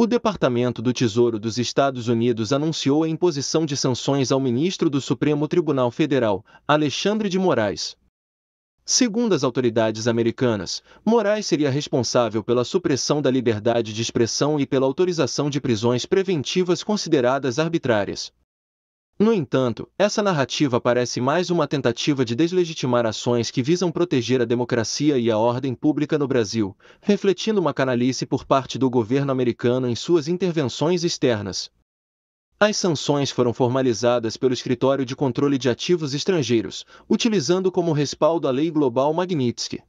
O Departamento do Tesouro dos Estados Unidos anunciou a imposição de sanções ao ministro do Supremo Tribunal Federal, Alexandre de Moraes. Segundo as autoridades americanas, Moraes seria responsável pela supressão da liberdade de expressão e pela autorização de prisões preventivas consideradas arbitrárias. No entanto, essa narrativa parece mais uma tentativa de deslegitimar ações que visam proteger a democracia e a ordem pública no Brasil, refletindo uma canalice por parte do governo americano em suas intervenções externas. As sanções foram formalizadas pelo Escritório de Controle de Ativos Estrangeiros, utilizando como respaldo a Lei Global Magnitsky.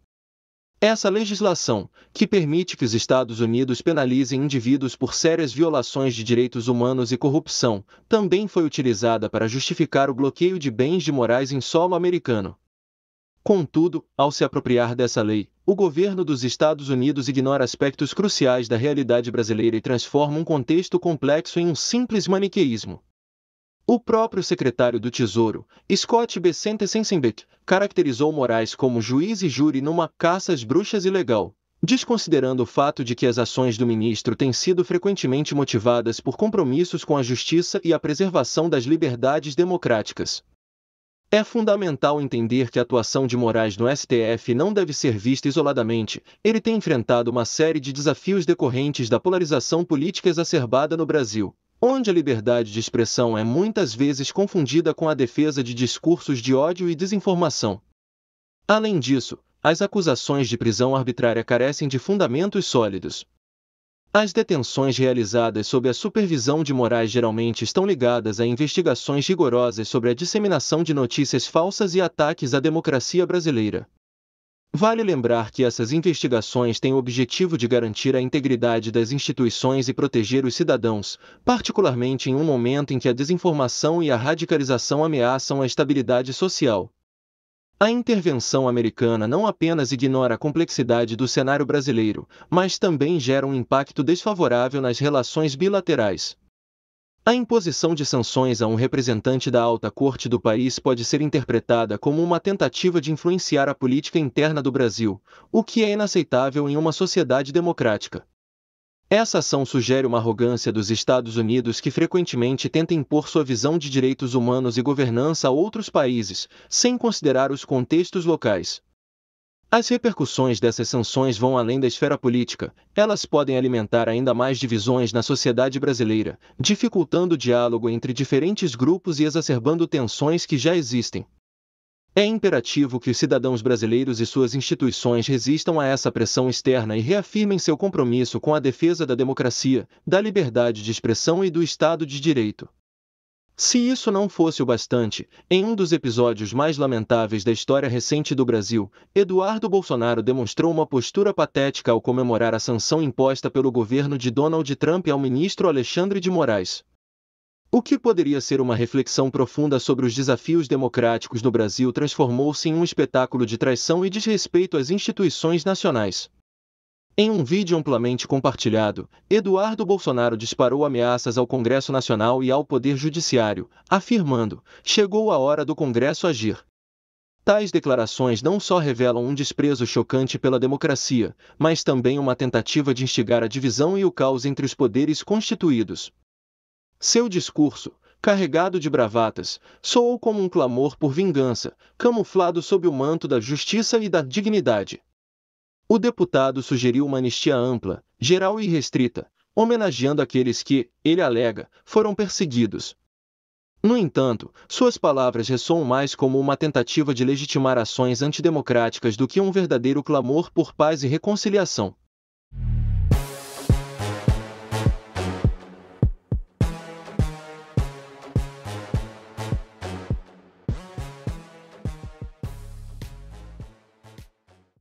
Essa legislação, que permite que os Estados Unidos penalizem indivíduos por sérias violações de direitos humanos e corrupção, também foi utilizada para justificar o bloqueio de bens de Moraes em solo americano. Contudo, ao se apropriar dessa lei, o governo dos Estados Unidos ignora aspectos cruciais da realidade brasileira e transforma um contexto complexo em um simples maniqueísmo. O próprio secretário do Tesouro, Scott Bessent Sensenbeck, caracterizou Moraes como juiz e júri numa caça às bruxas ilegal, desconsiderando o fato de que as ações do ministro têm sido frequentemente motivadas por compromissos com a justiça e a preservação das liberdades democráticas. É fundamental entender que a atuação de Moraes no STF não deve ser vista isoladamente. Ele tem enfrentado uma série de desafios decorrentes da polarização política exacerbada no Brasil, onde a liberdade de expressão é muitas vezes confundida com a defesa de discursos de ódio e desinformação. Além disso, as acusações de prisão arbitrária carecem de fundamentos sólidos. As detenções realizadas sob a supervisão de Moraes geralmente estão ligadas a investigações rigorosas sobre a disseminação de notícias falsas e ataques à democracia brasileira. Vale lembrar que essas investigações têm o objetivo de garantir a integridade das instituições e proteger os cidadãos, particularmente em um momento em que a desinformação e a radicalização ameaçam a estabilidade social. A intervenção americana não apenas ignora a complexidade do cenário brasileiro, mas também gera um impacto desfavorável nas relações bilaterais. A imposição de sanções a um representante da alta corte do país pode ser interpretada como uma tentativa de influenciar a política interna do Brasil, o que é inaceitável em uma sociedade democrática. Essa ação sugere uma arrogância dos Estados Unidos que frequentemente tenta impor sua visão de direitos humanos e governança a outros países, sem considerar os contextos locais. As repercussões dessas sanções vão além da esfera política. Elas podem alimentar ainda mais divisões na sociedade brasileira, dificultando o diálogo entre diferentes grupos e exacerbando tensões que já existem. É imperativo que os cidadãos brasileiros e suas instituições resistam a essa pressão externa e reafirmem seu compromisso com a defesa da democracia, da liberdade de expressão e do Estado de Direito. Se isso não fosse o bastante, em um dos episódios mais lamentáveis da história recente do Brasil, Eduardo Bolsonaro demonstrou uma postura patética ao comemorar a sanção imposta pelo governo de Donald Trump ao ministro Alexandre de Moraes. O que poderia ser uma reflexão profunda sobre os desafios democráticos no Brasil transformou-se em um espetáculo de traição e desrespeito às instituições nacionais. Em um vídeo amplamente compartilhado, Eduardo Bolsonaro disparou ameaças ao Congresso Nacional e ao Poder Judiciário, afirmando: "Chegou a hora do Congresso agir." Tais declarações não só revelam um desprezo chocante pela democracia, mas também uma tentativa de instigar a divisão e o caos entre os poderes constituídos. Seu discurso, carregado de bravatas, soou como um clamor por vingança, camuflado sob o manto da justiça e da dignidade. O deputado sugeriu uma anistia ampla, geral e restrita, homenageando aqueles que, ele alega, foram perseguidos. No entanto, suas palavras ressoam mais como uma tentativa de legitimar ações antidemocráticas do que um verdadeiro clamor por paz e reconciliação.